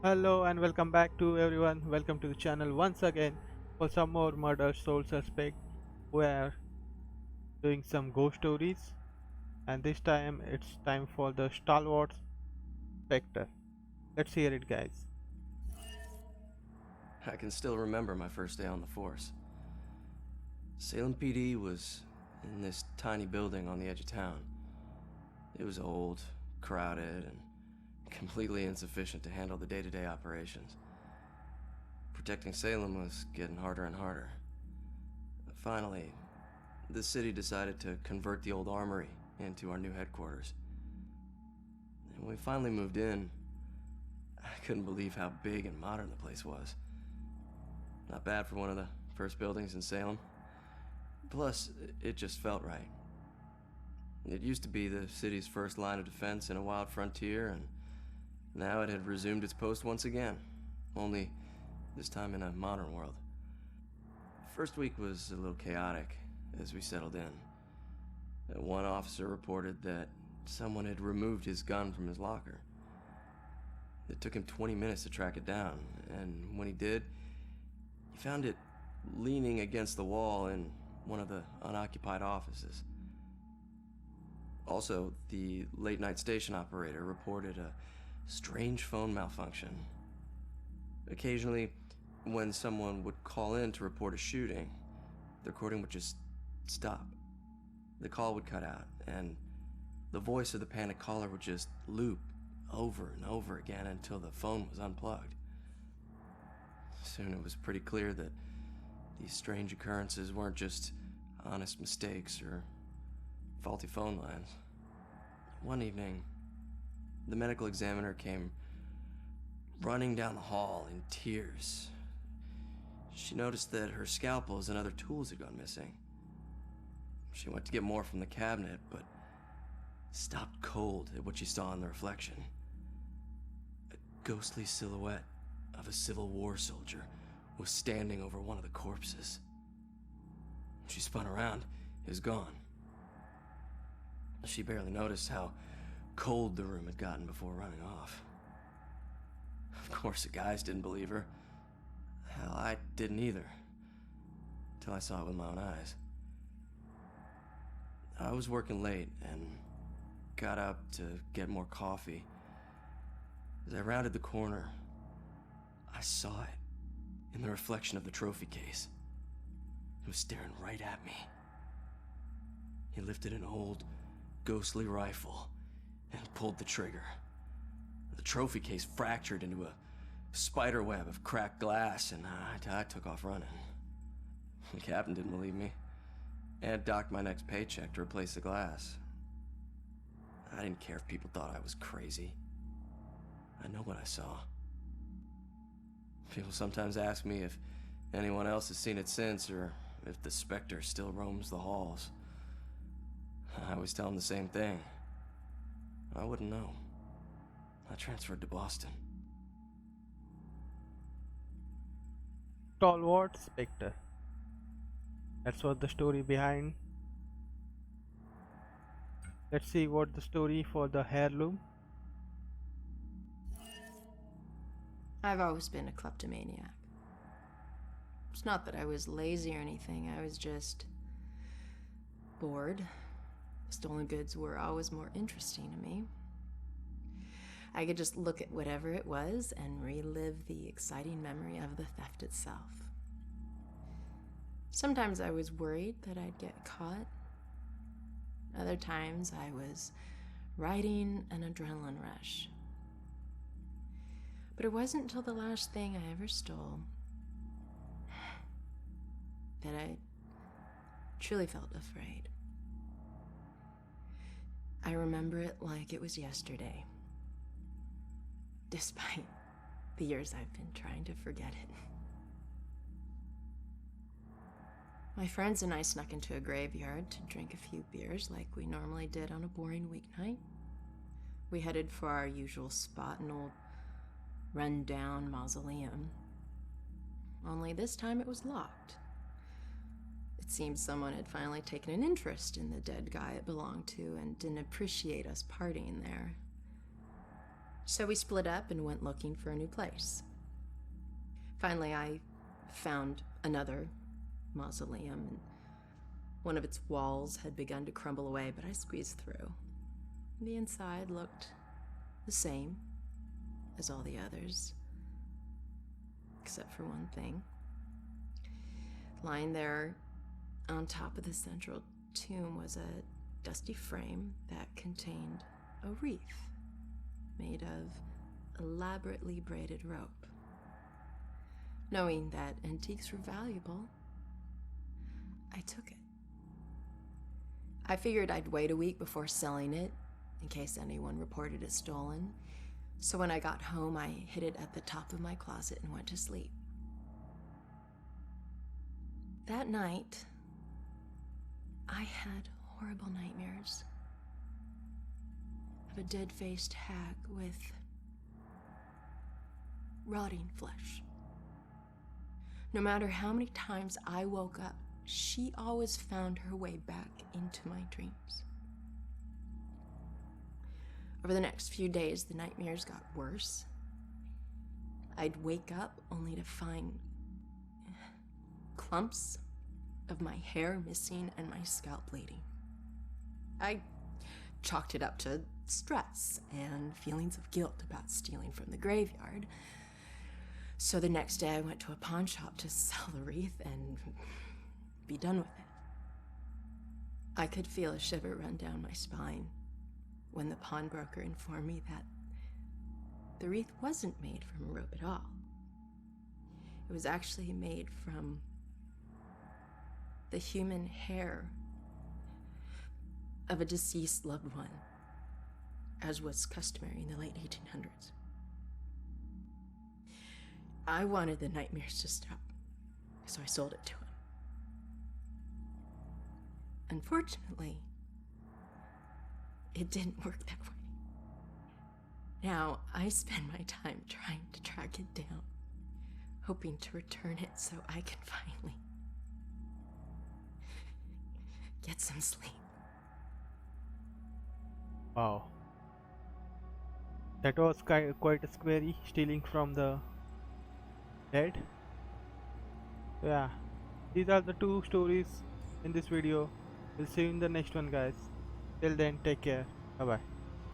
Hello and welcome back to everyone. Welcome to the channel once again for some more murder soul suspect. We are doing some ghost stories, and this time it's time for the Stalwart Specter. Let's hear it, guys. I can still remember my first day on the force. Salem PD was in this tiny building on the edge of town. It was old, crowded, and completely insufficient to handle the day-to-day operations. Protecting Salem was getting harder and harder. Finally, the city decided to convert the old armory into our new headquarters. And when we finally moved in, I couldn't believe how big and modern the place was. Not bad for one of the first buildings in Salem. Plus, it just felt right. It used to be the city's first line of defense in a wild frontier, and now it had resumed its post once again, only this time in a modern world. First week was a little chaotic as we settled in. One officer reported that someone had removed his gun from his locker. It took him 20 minutes to track it down, and when he did, he found it leaning against the wall in one of the unoccupied offices. Also, the late-night station operator reported a strange phone malfunction. Occasionally, when someone would call in to report a shooting, the recording would just stop. The call would cut out, and the voice of the panicked caller would just loop over and over again until the phone was unplugged. Soon it was pretty clear that these strange occurrences weren't just honest mistakes or faulty phone lines. One evening, the medical examiner came running down the hall in tears. She noticed that her scalpels and other tools had gone missing. She went to get more from the cabinet, but stopped cold at what she saw in the reflection. A ghostly silhouette of a Civil War soldier was standing over one of the corpses. She spun around. It was gone. She barely noticed how cold the room had gotten before running off. Of course, the guys didn't believe her. Hell, I didn't either. Till I saw it with my own eyes. I was working late and got up to get more coffee. As I rounded the corner, I saw it in the reflection of the trophy case. It was staring right at me. He lifted an old, ghostly rifle and pulled the trigger. The trophy case fractured into a spider web of cracked glass, and I took off running. The captain didn't believe me and docked my next paycheck to replace the glass. I didn't care if people thought I was crazy. I know what I saw. People sometimes ask me if anyone else has seen it since, or if the Specter still roams the halls. I always tell them the same thing. I wouldn't know. I transferred to Boston. Stalwart Specter. That's what the story behind. Let's see what the story for the heirloom. I've always been a kleptomaniac. It's not that I was lazy or anything, I was just bored. Stolen goods were always more interesting to me. I could just look at whatever it was and relive the exciting memory of the theft itself. Sometimes I was worried that I'd get caught. Other times I was riding an adrenaline rush. But it wasn't until the last thing I ever stole that I truly felt afraid. I remember it like it was yesterday, despite the years I've been trying to forget it. My friends and I snuck into a graveyard to drink a few beers like we normally did on a boring weeknight. We headed for our usual spot, an old run-down mausoleum. Only this time it was locked. It seemed someone had finally taken an interest in the dead guy it belonged to and didn't appreciate us partying there. So we split up and went looking for a new place. Finally, I found another mausoleum, and one of its walls had begun to crumble away, but I squeezed through. The inside looked the same as all the others, except for one thing. Lying there on top of the central tomb was a dusty frame that contained a wreath made of elaborately braided rope. Knowing that antiques were valuable, I took it. I figured I'd wait a week before selling it in case anyone reported it stolen. So when I got home, I hid it at the top of my closet and went to sleep. That night, I had horrible nightmares of a dead-faced hag with rotting flesh. No matter how many times I woke up, she always found her way back into my dreams. Over the next few days, the nightmares got worse. I'd wake up only to find clumps of my hair missing and my scalp bleeding. I chalked it up to stress and feelings of guilt about stealing from the graveyard. So the next day I went to a pawn shop to sell the wreath and be done with it. I could feel a shiver run down my spine when the pawnbroker informed me that the wreath wasn't made from rope at all. It was actually made from the human hair of a deceased loved one, as was customary in the late 1800s. I wanted the nightmares to stop, so I sold it to him. Unfortunately, it didn't work that way. Now, I spend my time trying to track it down, hoping to return it so I can finally get some sleep. Wow. That was quite scary, stealing from the dead. Yeah, these are the two stories in this video. We'll see you in the next one, guys. Till then, take care. Bye bye.